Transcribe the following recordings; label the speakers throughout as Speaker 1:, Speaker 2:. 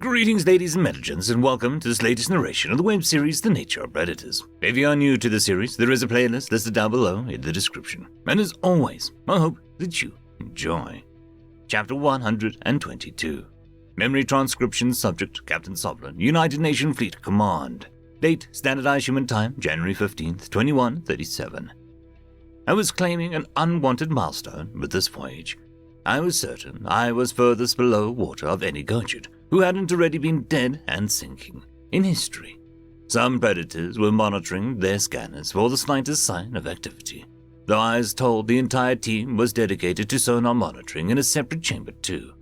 Speaker 1: Greetings, ladies and metagents, and welcome to this latest narration of the web series The Nature of Predators. If you are new to the series, there is a playlist listed down below in the description. And as always, I hope that you enjoy. Chapter 122. Memory transcription subject, Captain Sovereign, United Nations Fleet Command. Date, Standardized Human Time, January 15th, 2137. I was claiming an unwanted milestone with this voyage. I was certain I was furthest below water of any Gojid who hadn't already been dead and sinking in history. Some predators were monitoring their scanners for the slightest sign of activity, though I was told the entire team was dedicated to sonar monitoring in a separate chamber too.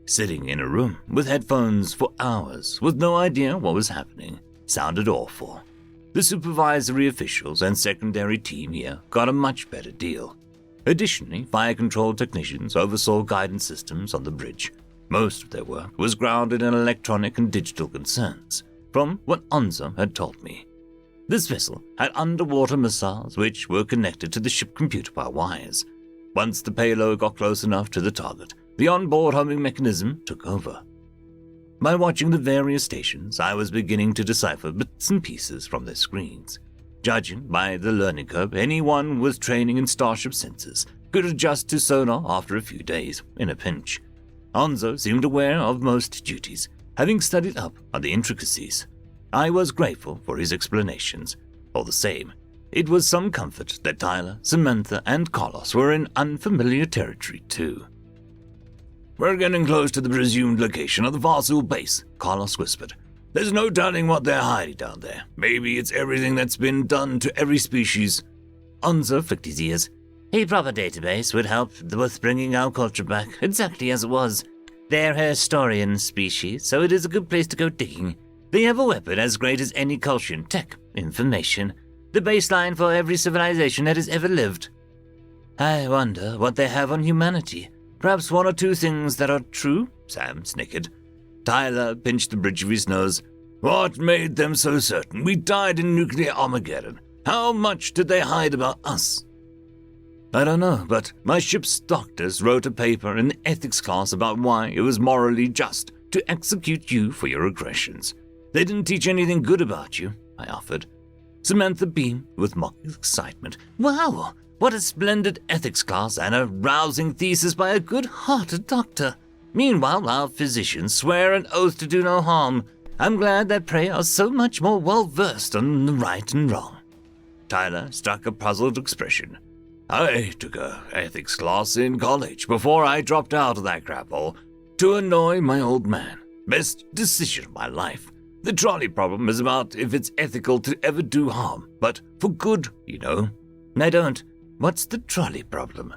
Speaker 1: Sitting in a room with headphones for hours with no idea what was happening sounded awful. The supervisory officials and secondary team here got a much better deal. Additionally, fire control technicians oversaw guidance systems on the bridge. Most of their work was grounded in electronic and digital concerns, from what Onzo had told me. This vessel had underwater missiles which were connected to the ship computer by wires. Once the payload got close enough to the target, the onboard homing mechanism took over. By watching the various stations, I was beginning to decipher bits and pieces from their screens. Judging by the learning curve, anyone with training in starship sensors could adjust to sonar after a few days, in a pinch. Onzo seemed aware of most duties, having studied up on the intricacies. I was grateful for his explanations. All the same, it was some comfort that Tyler, Samantha, and Carlos were in unfamiliar territory too. "We're getting close to the presumed location of the fossil base," Carlos whispered. "There's no telling what they're hiding down there. Maybe it's everything that's been done to every species." Onzo flicked his ears. "A proper database would help with bringing our culture back, exactly as it was. They're a historian species, so it is a good place to go digging. They have a weapon as great as any culture in tech, information, the baseline for every civilization that has ever lived. I wonder what they have on humanity. Perhaps one or two things that are true?" Sam snickered. Tyler pinched the bridge of his nose. "What made them so certain we died in nuclear Armageddon? How much did they hide about us?" "I don't know, but my ship's doctors wrote a paper in the ethics class about why it was morally just to execute you for your aggressions. They didn't teach anything good about you," I offered. Samantha beamed with mock excitement. "Wow, what a splendid ethics class and a rousing thesis by a good-hearted doctor. Meanwhile, our physicians swear an oath to do no harm. I'm glad that Prey are so much more well-versed on the right and wrong." Tyler struck a puzzled expression. "I took a ethics class in college before I dropped out of that crap hole to annoy my old man. Best decision of my life. The trolley problem is about if it's ethical to ever do harm, but for good, you know." "I don't. What's the trolley problem?"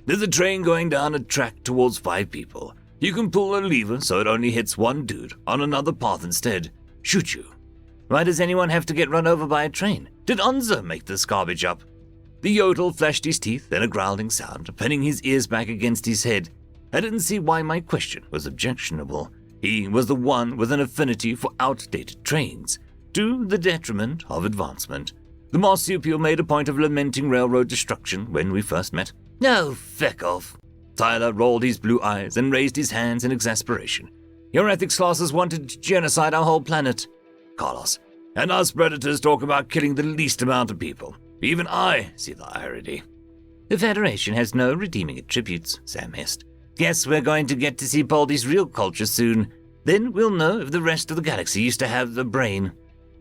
Speaker 1: "There's a train going down a track towards 5 people. You can pull a lever so it only hits one dude on another path instead. Shoot you." "Why does anyone have to get run over by a train? Did Onzo make this garbage up?" The yodel flashed his teeth in a growling sound, pinning his ears back against his head. I didn't see why my question was objectionable. He was the one with an affinity for outdated trains, to the detriment of advancement. The marsupial made a point of lamenting railroad destruction when we first met. "No, feck off." Tyler rolled his blue eyes and raised his hands in exasperation. "Your ethics classes wanted to genocide our whole planet." Carlos, "And us predators talk about killing the least amount of people. Even I see the irony." "The Federation has no redeeming attributes," Sam hissed. "Guess we're going to get to see Baldy's real culture soon. Then we'll know if the rest of the galaxy used to have a brain."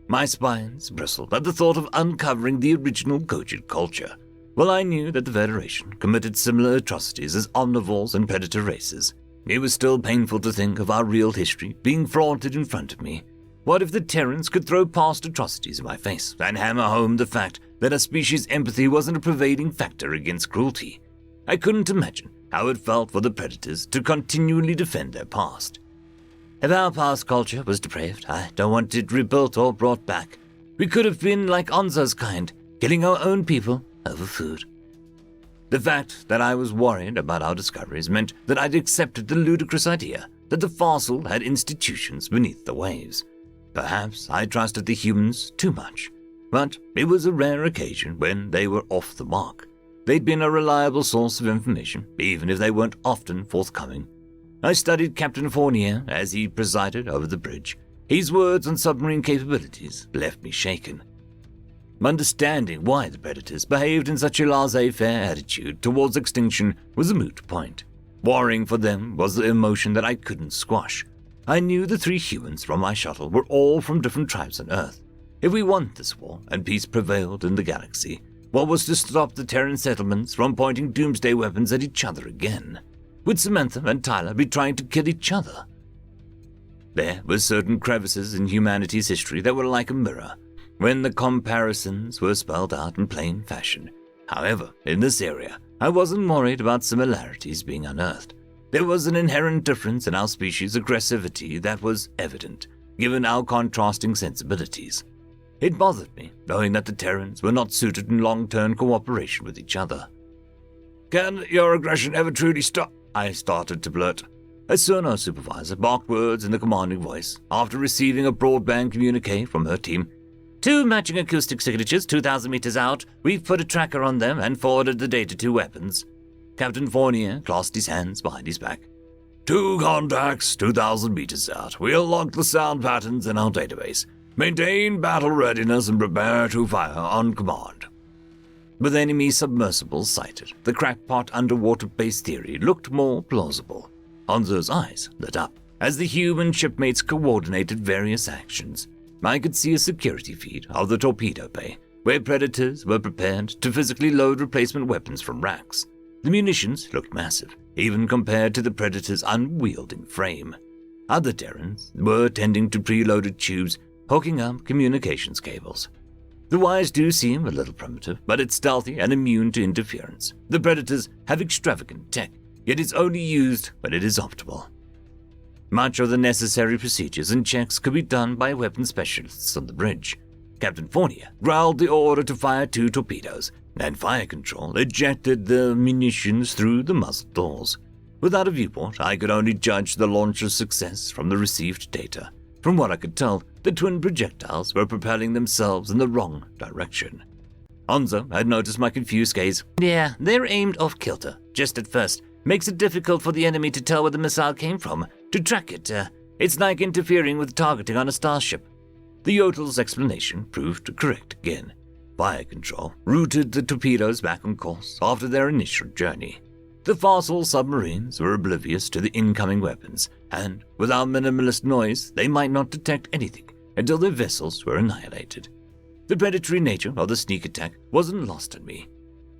Speaker 1: My spines bristled at the thought of uncovering the original Gojid culture. Well, I knew that the Federation committed similar atrocities as omnivores and predator races. It was still painful to think of our real history being flaunted in front of me. What if the Terrans could throw past atrocities in my face and hammer home the fact that a species' empathy wasn't a pervading factor against cruelty? I couldn't imagine how it felt for the predators to continually defend their past. If our past culture was depraved, I don't want it rebuilt or brought back. We could have been like Onzo's kind, killing our own people over food. The fact that I was worried about our discoveries meant that I'd accepted the ludicrous idea that the fossil had institutions beneath the waves. Perhaps I trusted the humans too much, but it was a rare occasion when they were off the mark. They'd been a reliable source of information, even if they weren't often forthcoming. I studied Captain Fournier as he presided over the bridge. His words on submarine capabilities left me shaken. Understanding why the predators behaved in such a laissez-faire attitude towards extinction was a moot point. Worrying for them was the emotion that I couldn't squash. I knew the 3 humans from my shuttle were all from different tribes on Earth. If we won this war and peace prevailed in the galaxy, what was to stop the Terran settlements from pointing doomsday weapons at each other again? Would Samantha and Tyler be trying to kill each other? There were certain crevices in humanity's history that were like a mirror, when the comparisons were spelled out in plain fashion. However, in this area, I wasn't worried about similarities being unearthed. There was an inherent difference in our species' aggressivity that was evident, given our contrasting sensibilities. It bothered me, knowing that the Terrans were not suited in long-term cooperation with each other. "Can your aggression ever truly stop?" I started to blurt. A sonar supervisor barked words in the commanding voice after receiving a broadband communique from her team. 2 matching acoustic signatures 2,000 meters out. We've put a tracker on them and forwarded the data to weapons. Captain Fournier clasped his hands behind his back. 2 contacts 2,000 meters out. We'll log the sound patterns in our database. Maintain battle readiness and prepare to fire on command. With enemy submersibles sighted, the crackpot underwater base theory looked more plausible. Hanzo's eyes lit up as the human shipmates coordinated various actions. I could see a security feed of the torpedo bay, where predators were prepared to physically load replacement weapons from racks. The munitions looked massive, even compared to the predator's unwielding frame. Other Terrans were tending to preloaded tubes, hooking up communications cables. The wires do seem a little primitive, but it's stealthy and immune to interference. The predators have extravagant tech, yet it's only used when it is optimal. Much of the necessary procedures and checks could be done by weapons specialists on the bridge. Captain Fournier growled the order to fire 2 torpedoes, and fire control ejected the munitions through the muzzle doors. Without a viewport, I could only judge the launcher's success from the received data. From what I could tell, the twin projectiles were propelling themselves in the wrong direction. Hanzo had noticed my confused gaze. "Yeah, they're aimed off kilter, just at first. Makes it difficult for the enemy to tell where the missile came from. To track it, it's like interfering with targeting on a starship." The Yodel's explanation proved correct again. Fire control routed the torpedoes back on course after their initial journey. The fossil submarines were oblivious to the incoming weapons, and without minimalist noise, they might not detect anything until their vessels were annihilated. The predatory nature of the sneak attack wasn't lost on me.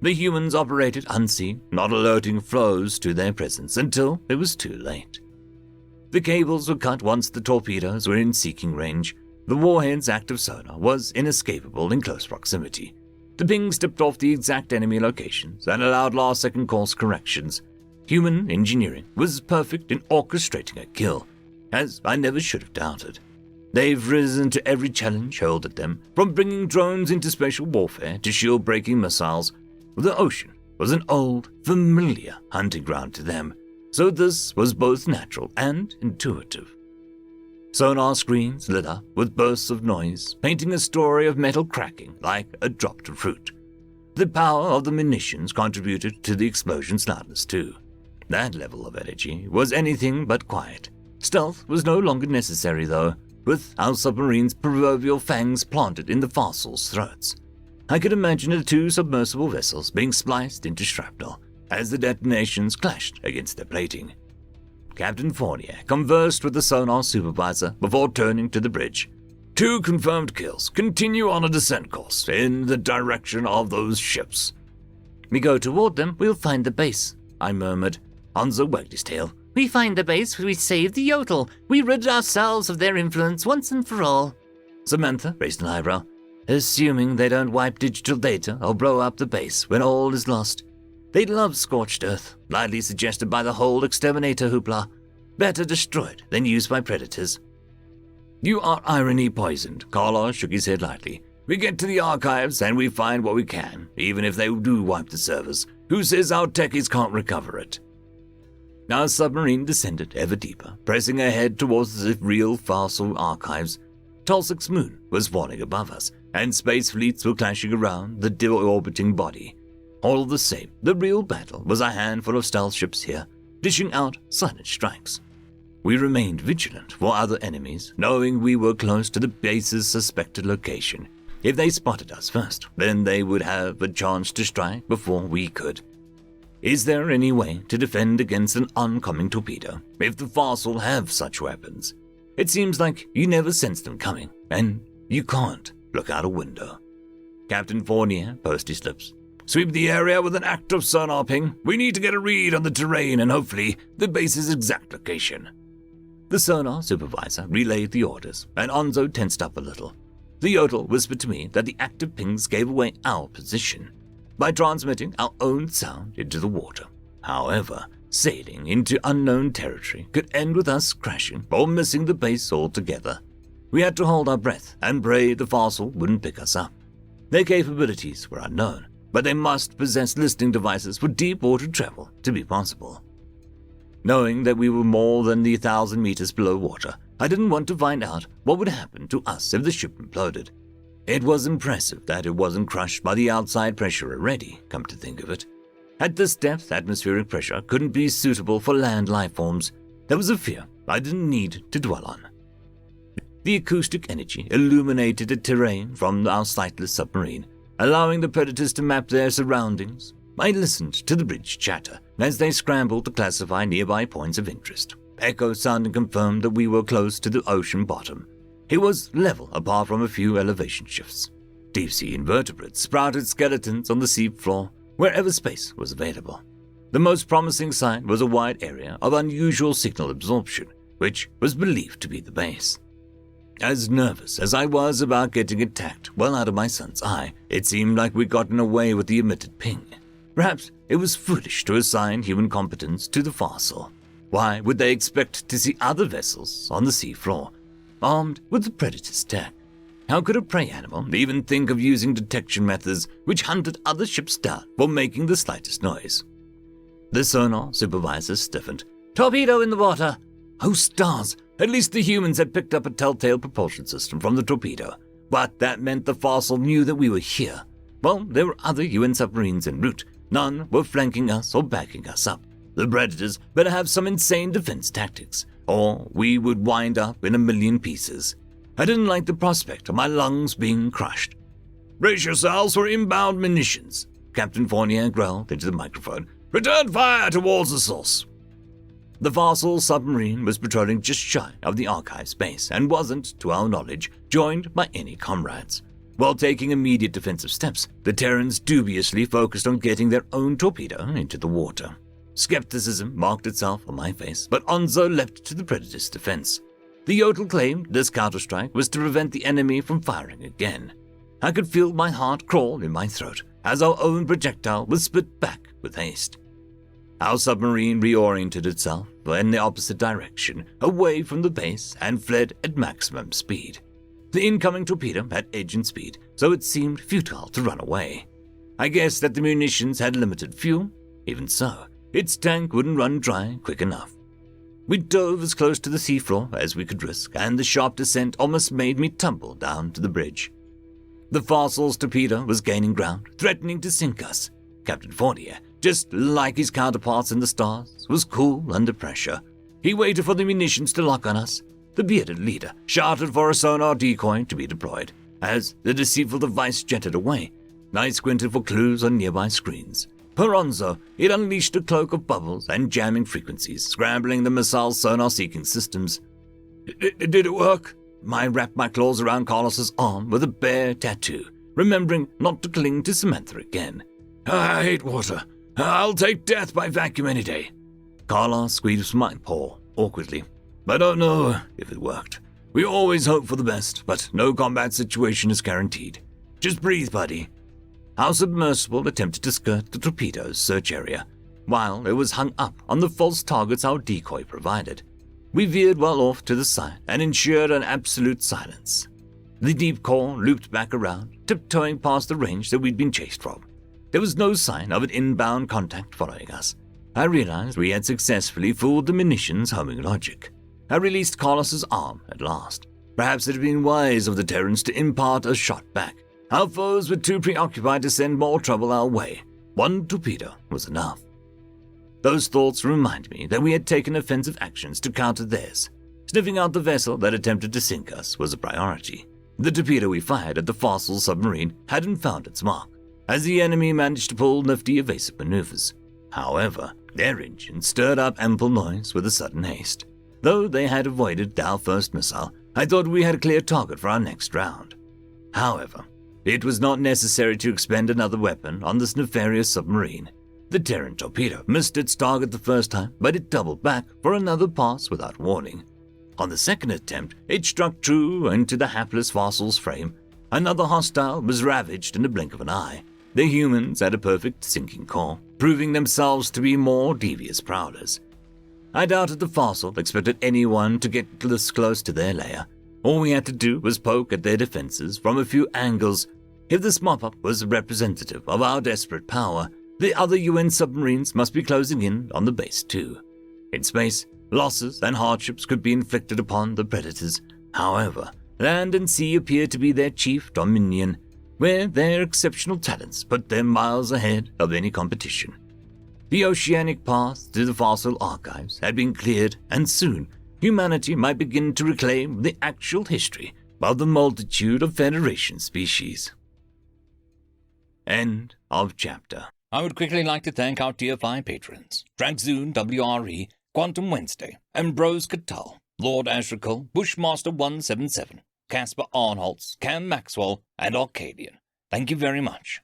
Speaker 1: The humans operated unseen, not alerting foes to their presence until it was too late. The cables were cut once the torpedoes were in seeking range. The warhead's active sonar was inescapable in close proximity. The pings tipped off the exact enemy locations and allowed last-second course corrections. Human engineering was perfect in orchestrating a kill, as I never should have doubted. They've risen to every challenge hurled at them, from bringing drones into spatial warfare to shield-breaking missiles. The ocean was an old, familiar hunting ground to them, so this was both natural and intuitive. Sonar screens lit up with bursts of noise, painting a story of metal cracking like a dropped fruit. The power of the munitions contributed to the explosion's loudness too. That level of energy was anything but quiet. Stealth was no longer necessary though, with our submarine's proverbial fangs planted in the fossils' throats. I could imagine the 2 submersible vessels being spliced into shrapnel as the detonations clashed against their plating. Captain Fournier conversed with the sonar supervisor before turning to the bridge. 2 confirmed kills. Continue on a descent course in the direction of those ships. "We go toward them, we'll find the base," I murmured. Hanzo wagged his tail. "We find the base, we save the Yodel. We rid ourselves of their influence once and for all." Samantha raised an eyebrow. "Assuming they don't wipe digital data or blow up the base when all is lost. They'd love scorched earth, lightly suggested by the whole exterminator hoopla. Better destroyed than used by predators." "You are irony poisoned," Carlos shook his head lightly. "We get to the archives and we find what we can, even if they do wipe the servers. Who says our techies can't recover it?" Our submarine descended ever deeper, pressing ahead towards the real fossil archives. Tulsik's moon was forming above us, and space fleets were clashing around the orbiting body. All the same, the real battle was a handful of stealth ships here. dishing out silent strikes. We remained vigilant for other enemies, knowing we were close to the base's suspected location. If they spotted us first, then they would have a chance to strike before we could. Is there any way to defend against an oncoming torpedo if the fossil have such weapons? It seems like you never sense them coming, and you can't look out a window. Captain Fournier pursed his lips. Sweep the area with an active sonar ping. We need to get a read on the terrain and hopefully the base's exact location. The sonar supervisor relayed the orders, and Onzo tensed up a little. The Yodel whispered to me that the active pings gave away our position by transmitting our own sound into the water. However, sailing into unknown territory could end with us crashing or missing the base altogether. We had to hold our breath and pray the fossil wouldn't pick us up. Their capabilities were unknown, but they must possess listening devices for deep water travel to be possible. Knowing that we were more than 1,000 meters below water, I didn't want to find out what would happen to us if the ship imploded. It was impressive that it wasn't crushed by the outside pressure already, come to think of it. At this depth, atmospheric pressure couldn't be suitable for land life forms. There was a fear I didn't need to dwell on. The acoustic energy illuminated the terrain from our sightless submarine, allowing the predators to map their surroundings. I listened to the bridge chatter as they scrambled to classify nearby points of interest. Echo sounding confirmed that we were close to the ocean bottom. It was level apart from a few elevation shifts. Deep-sea invertebrates sprouted skeletons on the sea floor wherever space was available. The most promising sign was a wide area of unusual signal absorption, which was believed to be the base. As nervous as I was about getting attacked well out of my son's eye, it seemed like we'd gotten away with the emitted ping. Perhaps it was foolish to assign human competence to the fossil. Why would they expect to see other vessels on the seafloor, armed with the predator's tech? How could a prey animal even think of using detection methods which hunted other ships down for making the slightest noise? The sonar supervisor stiffened. Torpedo in the water! Oh stars! At least the humans had picked up a telltale propulsion system from the torpedo, but that meant the fossil knew that we were here. Well, there were other UN submarines en route. None were flanking us or backing us up. The predators better have some insane defense tactics, or we would wind up in a million pieces. I didn't like the prospect of my lungs being crushed. Brace yourselves for inbound munitions, Captain Fournier growled into the microphone. Return fire towards the source. The fossil submarine was patrolling just shy of the archive's base and wasn't, to our knowledge, joined by any comrades. While taking immediate defensive steps, the Terrans dubiously focused on getting their own torpedo into the water. Skepticism marked itself on my face, but Onzo leapt to the Predator's defense. The Yodel claimed this counterstrike was to prevent the enemy from firing again. I could feel my heart crawl in my throat as our own projectile was spit back with haste. Our submarine reoriented itself in the opposite direction, away from the base, and fled at maximum speed. The incoming torpedo had engine speed, so it seemed futile to run away. I guessed that the munitions had limited fuel. Even so, its tank wouldn't run dry quick enough. We dove as close to the seafloor as we could risk, and the sharp descent almost made me tumble down to the bridge. The fossil's torpedo was gaining ground, threatening to sink us. Captain Fournier, just like his counterparts in the stars, was cool under pressure. He waited for the munitions to lock on us. The bearded leader shouted for a sonar decoy to be deployed. As the deceitful device jetted away, I squinted for clues on nearby screens. Per Onzo, it unleashed a cloak of bubbles and jamming frequencies, scrambling the missile's sonar-seeking systems. Did it work? I wrapped my claws around Carlos's arm with a bear tattoo, remembering not to cling to Samantha again. I hate water. I'll take death by vacuum any day. Carlos squeezed my paw awkwardly. I don't know if it worked. We always hope for the best, but no combat situation is guaranteed. Just breathe, buddy. Our submersible attempted to skirt the torpedo's search area, while it was hung up on the false targets our decoy provided. We veered well off to the side and ensured an absolute silence. The deep core looped back around, tiptoeing past the range that we'd been chased from. There was no sign of an inbound contact following us. I realized we had successfully fooled the munitions' homing logic. I released Carlos's arm at last. Perhaps it had been wise of the Terrans to impart a shot back. Our foes were too preoccupied to send more trouble our way. One torpedo was enough. Those thoughts remind me that we had taken offensive actions to counter theirs. Sniffing out the vessel that attempted to sink us was a priority. The torpedo we fired at the fossil submarine hadn't found its mark, as the enemy managed to pull nifty evasive maneuvers. However, their engine stirred up ample noise with a sudden haste. Though they had avoided our first missile, I thought we had a clear target for our next round. However, it was not necessary to expend another weapon on this nefarious submarine. The Terran torpedo missed its target the first time, but it doubled back for another pass without warning. On the second attempt, it struck true into the hapless fossil's frame. Another hostile was ravaged in the blink of an eye. The humans had a perfect sinking call, proving themselves to be more devious prowlers. I doubted the fossil expected anyone to get this close to their lair. All we had to do was poke at their defenses from a few angles. If this mop-up was representative of our desperate power, the other UN submarines must be closing in on the base too. In space, losses and hardships could be inflicted upon the predators. However, land and sea appear to be their chief dominion, where their exceptional talents put them miles ahead of any competition. The oceanic path to the fossil archives had been cleared, and soon humanity might begin to reclaim the actual history of the multitude of Federation species. End of chapter. I would quickly like to thank our Tier 5 patrons, Dragzoon W.R.E, Quantum Wednesday, Ambrose Cattell, Lord Ashrikal, Bushmaster 177, Casper Arnholtz, Cam Maxwell, and Arcadian. Thank you very much.